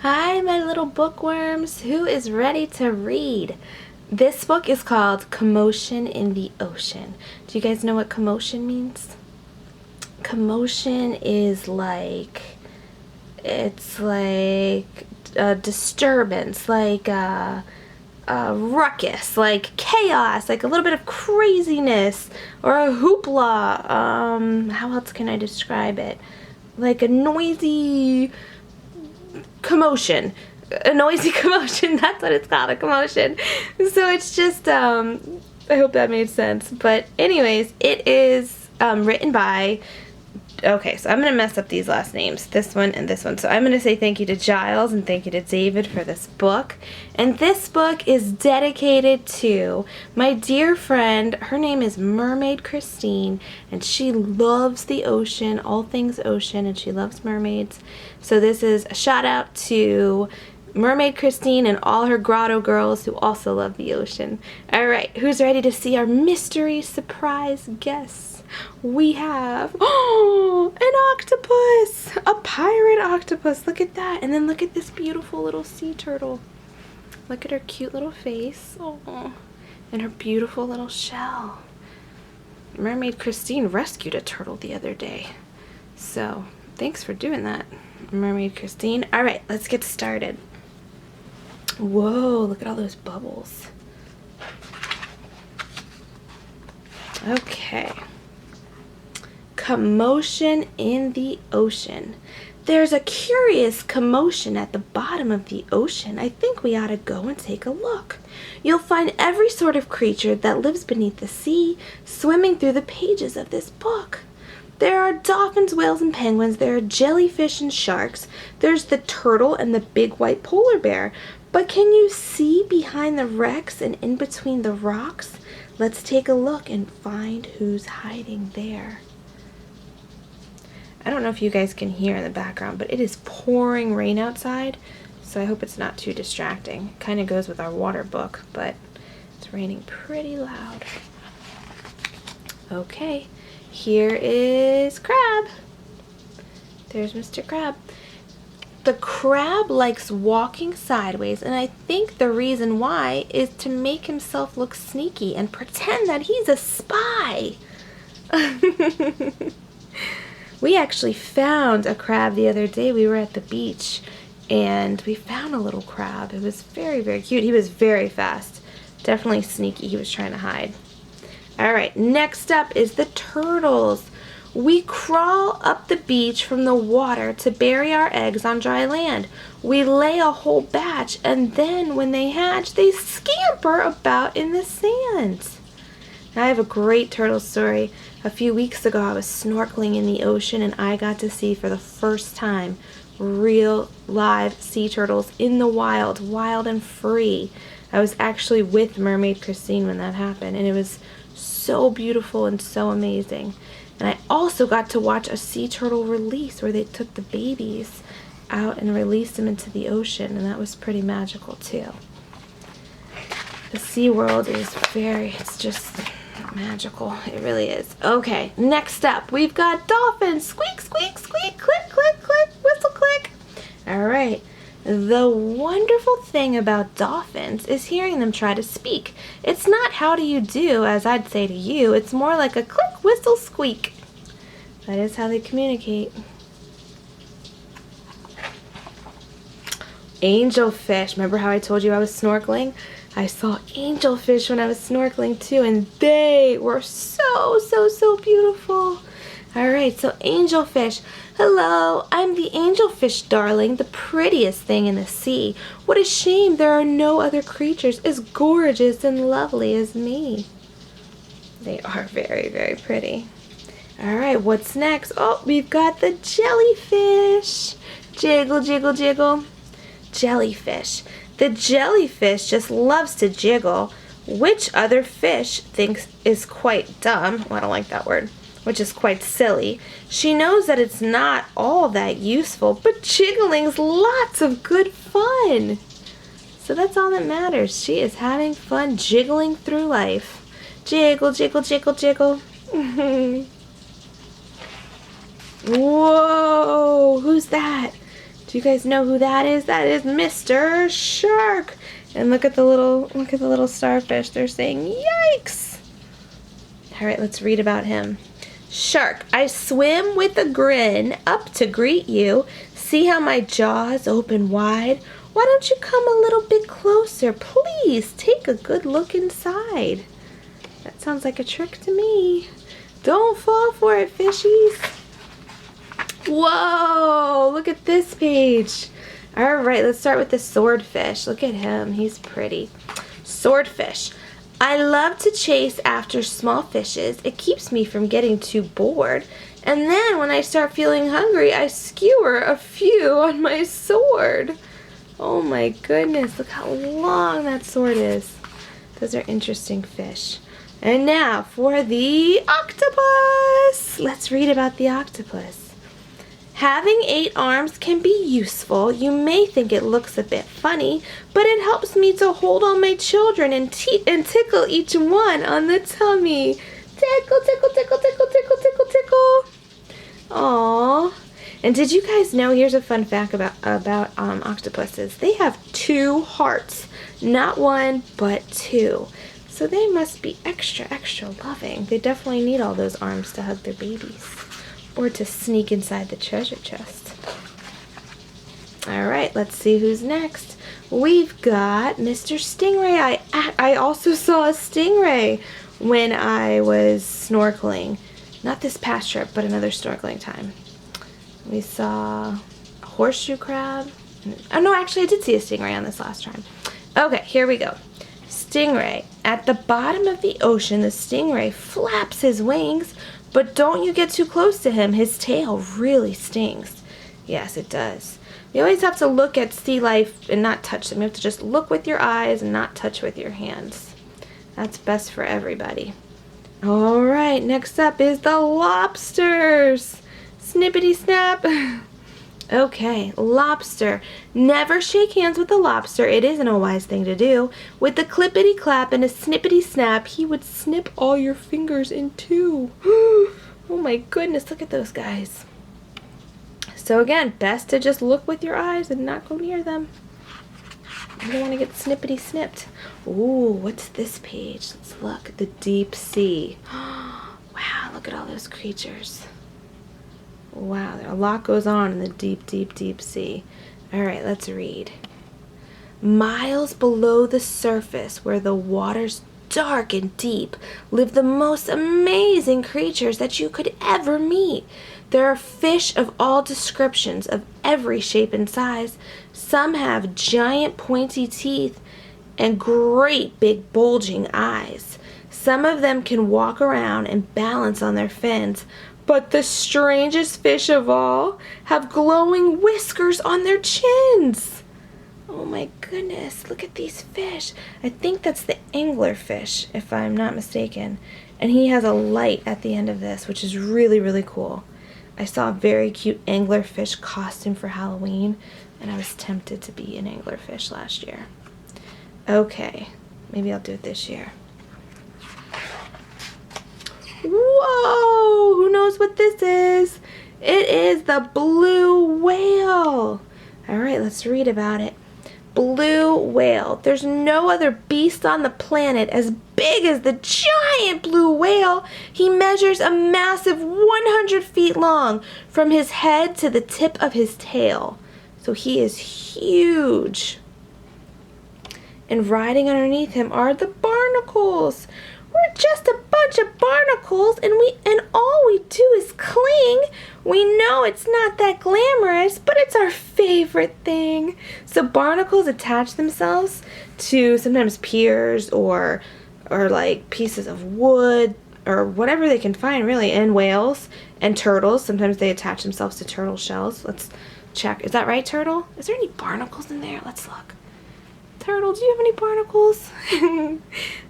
Hi, my little bookworms. Who is ready to read? This book is called Commotion in the Ocean. Do you guys know what commotion means? Commotion is it's like a disturbance, like a ruckus, like chaos, like a little bit of craziness or a hoopla. How else can I describe it? Like a noisy commotion. A noisy commotion. That's what it's called, a commotion. So it's just, I hope that made sense. But anyways, it is written by, okay, so I'm going to mess up these last names, this one and this one. So I'm going to say thank you to Giles and thank you to David for this book. And this book is dedicated to my dear friend. Her name is Mermaid Christine, and she loves the ocean, all things ocean, and she loves mermaids. So this is a shout out to Mermaid Christine and all her grotto girls who also love the ocean. Alright, who's ready to see our mystery surprise guests? We have, an octopus! A pirate octopus! Look at that! And then look at this beautiful little sea turtle. Look at her cute little face. Oh, and her beautiful little shell. Mermaid Christine rescued a turtle the other day. So, thanks for doing that, Mermaid Christine. Alright, let's get started. Whoa, look at all those bubbles. Okay. Commotion in the ocean. There's a curious commotion at the bottom of the ocean. I think we ought to go and take a look. You'll find every sort of creature that lives beneath the sea swimming through the pages of this book. There are dolphins, whales, and penguins. There are jellyfish and sharks. There's the turtle and the big white polar bear. But can you see behind the wrecks and in between the rocks? Let's take a look and find who's hiding there. I don't know if you guys can hear in the background, but it is pouring rain outside, so I hope it's not too distracting. It kind of goes with our water book, but it's raining pretty loud. Okay, here is Crab. There's Mr. Crab. The crab likes walking sideways, and I think the reason why is to make himself look sneaky and pretend that he's a spy. We actually found a crab the other day. We were at the beach, and we found a little crab. It was very, very cute. He was very fast. Definitely sneaky. He was trying to hide. All right, next up is the turtles. We crawl up the beach from the water to bury our eggs on dry land. We lay a whole batch, and then when they hatch, they scamper about in the sand. I have a great turtle story. A few weeks ago, I was snorkeling in the ocean, and I got to see for the first time real live sea turtles in the wild and free. I was actually with Mermaid Christine when that happened, and it was so beautiful and so amazing. And I also got to watch a sea turtle release where they took the babies out and released them into the ocean, and that was pretty magical too. The sea world is it's just magical. It really is. Okay, next up, we've got dolphins. Squeak, squeak, squeak, click, click, click, whistle, click. All right. The wonderful thing about dolphins is hearing them try to speak. It's not how do you do, as I'd say to you. It's more like a click, whistle, squeak. That is how they communicate. Angelfish. Remember how I told you I was snorkeling? I saw angelfish when I was snorkeling too, and they were so, so, so beautiful. All right, so angelfish. Hello, I'm the angelfish, darling, the prettiest thing in the sea. What a shame there are no other creatures as gorgeous and lovely as me. They are very, very pretty. All right, what's next? Oh, we've got the jellyfish. Jiggle, jiggle, jiggle. Jellyfish. The jellyfish just loves to jiggle. Which other fish thinks is quite dumb? Well, I don't like that word. Which is quite silly. She knows that it's not all that useful, but jiggling's lots of good fun. So that's all that matters. She is having fun jiggling through life. Jiggle, jiggle, jiggle, jiggle. Whoa, who's that? Do you guys know who that is? That is Mr. Shark. And look at the little starfish. They're saying, yikes. All right, let's read about him. Shark, I swim with a grin up to greet you. See how my jaws open wide? Why don't you come a little bit closer? Please take a good look inside. That sounds like a trick to me. Don't fall for it, fishies. Whoa, look at this page. All right, let's start with the swordfish. Look at him, he's pretty. Swordfish. I love to chase after small fishes. It keeps me from getting too bored. And then when I start feeling hungry, I skewer a few on my sword. Oh my goodness, look how long that sword is. Those are interesting fish. And now for the octopus. Let's read about the octopus. Having 8 arms can be useful. You may think it looks a bit funny, but it helps me to hold all my children and tickle each one on the tummy. Tickle, tickle, tickle, tickle, tickle, tickle, tickle. Aww. And did you guys know, here's a fun fact about octopuses. They have 2 hearts. Not 1, but 2. So they must be extra, extra loving. They definitely need all those arms to hug their babies. Or to sneak inside the treasure chest. Alright, let's see who's next. We've got Mr. Stingray. I also saw a stingray when I was snorkeling. Not this past trip, but another snorkeling time. We saw a horseshoe crab. Oh no, actually I did see a stingray on this last time. Okay, here we go. Stingray. At the bottom of the ocean, the stingray flaps his wings. But don't you get too close to him. His tail really stings. Yes, it does. You always have to look at sea life and not touch them. You have to just look with your eyes and not touch with your hands. That's best for everybody. All right, next up is the lobsters. Snippity snap. Okay, lobster. Never shake hands with a lobster. It isn't a wise thing to do. With a clippity clap and a snippity snap, he would snip all your fingers in 2. Oh my goodness, look at those guys. So again, best to just look with your eyes and not go near them. You don't want to get snippity snipped. Ooh, what's this page? Let's look. The deep sea. Wow, look at all those creatures. Wow, a lot goes on in the deep, deep, deep sea. All right, let's read. Miles below the surface, where the water's dark and deep, live the most amazing creatures that you could ever meet. There are fish of all descriptions, of every shape and size. Some have giant pointy teeth and great big bulging eyes. Some of them can walk around and balance on their fins. But the strangest fish of all have glowing whiskers on their chins. Oh my goodness, look at these fish. I think that's the anglerfish, if I'm not mistaken. And he has a light at the end of this, which is really, really cool. I saw a very cute anglerfish costume for Halloween, and I was tempted to be an anglerfish last year. Okay, maybe I'll do it this year. Whoa! Who knows what this is? It is the blue whale. All right, let's read about it. Blue whale. There's no other beast on the planet as big as the giant blue whale. He measures a massive 100 feet long from his head to the tip of his tail. So he is huge. And riding underneath him are the barnacles. We're just a bunch of barnacles, and all we do is cling. We know it's not that glamorous, but it's our favorite thing. So barnacles attach themselves to sometimes piers or like pieces of wood or whatever they can find, really, and whales and turtles. Sometimes they attach themselves to turtle shells. Let's check. Is that right, turtle? Is there any barnacles in there? Let's look. Turtle, do you have any barnacles?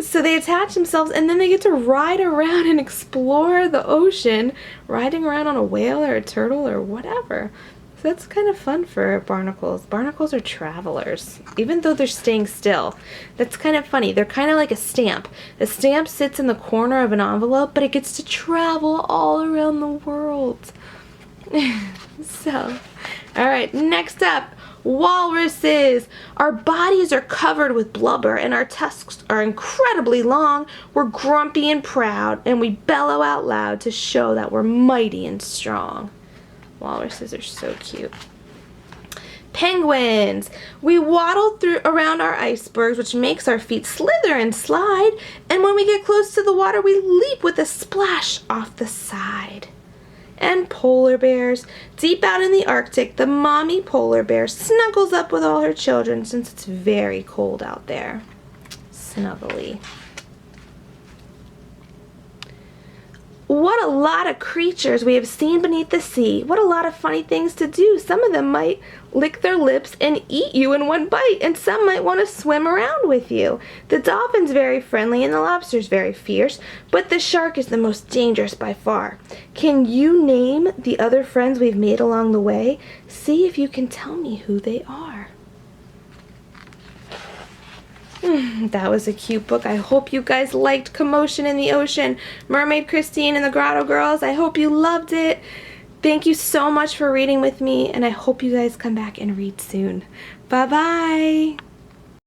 So they attach themselves, and then they get to ride around and explore the ocean, riding around on a whale or a turtle or whatever. So that's kind of fun for barnacles. Barnacles are travelers, even though they're staying still. That's kind of funny. They're kind of like a stamp. A stamp sits in the corner of an envelope, but it gets to travel all around the world. So, All right, next up, walruses. Our bodies are covered with blubber and our tusks are incredibly long. We're grumpy and proud, and we bellow out loud to show that we're mighty and strong. Walruses are so cute. Penguins. We waddle around our icebergs, which makes our feet slither and slide, and when we get close to the water, we leap with a splash off the side. And polar bears. Deep out in the Arctic, the mommy polar bear snuggles up with all her children since it's very cold out there. Snuggly. What a lot of creatures we have seen beneath the sea. What a lot of funny things to do. Some of them might lick their lips and eat you in one bite, and some might want to swim around with you. The dolphin's very friendly and the lobster's very fierce, but the shark is the most dangerous by far. Can you name the other friends we've made along the way? See if you can tell me who they are. That was a cute book. I hope you guys liked Commotion in the Ocean, Mermaid Christine and the Grotto Girls. I hope you loved it. Thank you so much for reading with me, and I hope you guys come back and read soon. Bye-bye.